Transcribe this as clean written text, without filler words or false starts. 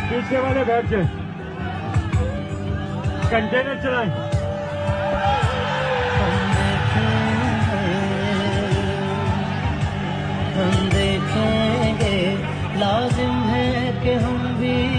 पीछे वाले बैठ जाए, कंटेनर चलाएं। हम देखेंगे, लाजिम है कि हम भी